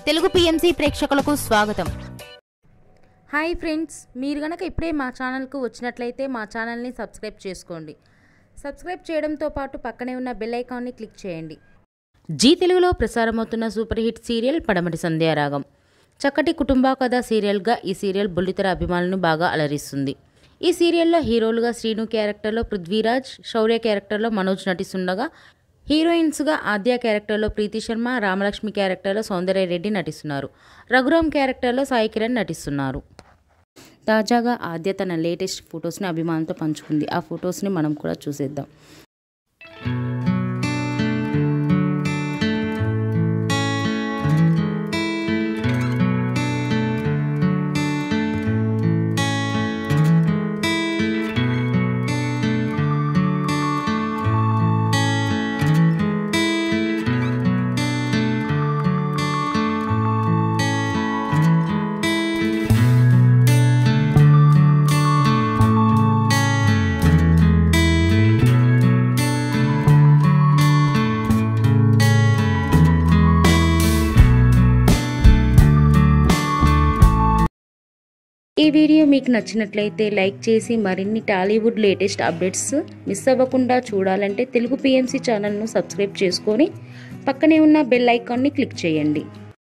Telugu PMC ప్రేక్షకులకు స్వాగతం. Hi friends, మీరు గనక ఇప్పుడే మా ఛానల్కు వచ్చినట్లయితే మా ఛానల్ని సబ్స్క్రైబ్ చేసుకోండి. సబ్స్క్రైబ్ చేయడంతో పాటు పక్కనే ఉన్న బెల్ ఐకాన్ని క్లిక్ చేయండి. జీ తెలుగులో ప్రసారమవుతున్న సూపర్ హిట్ సీరియల్ పడమటి సంధ్యారాగం. చక్కటి కుటుంబ కథ సీరియల్గా ఈ సీరియల్ బుల్లితెర అభిమానులను బాగా అలరిస్తుంది. ఈ సీరియల్లో హీరోలుగా శ్రీను క్యారెక్టర్లో పృథ్వీరాజ్, శౌర్య క్యారెక్టర్లో మనోజ్ నటిస్తుండగా హీరోయిన్స్గా ఆద్య క్యారెక్టర్లో ప్రీతి శర్మ, రామలక్ష్మి క్యారెక్టర్లో సౌందర్య రెడ్డి నటిస్తున్నారు. రఘురామ్ క్యారెక్టర్లో సాయి కిరణ్ నటిస్తున్నారు. తాజాగా ఆద్య తన లేటెస్ట్ ఫొటోస్ని అభిమానులతో పంచుకుంది. ఆ ఫొటోస్ని మనం కూడా చూసేద్దాం. ఈ వీడియో మీకు నచ్చినట్లయితే లైక్ చేసి మరిన్ని టాలీవుడ్ లేటెస్ట్ అప్డేట్స్ మిస్ అవ్వకుండా చూడాలంటే తెలుగు పిఎంసి ఛానల్ను సబ్స్క్రైబ్ చేసుకొని పక్కనే ఉన్న బెల్ ఐకాన్ని క్లిక్ చేయండి.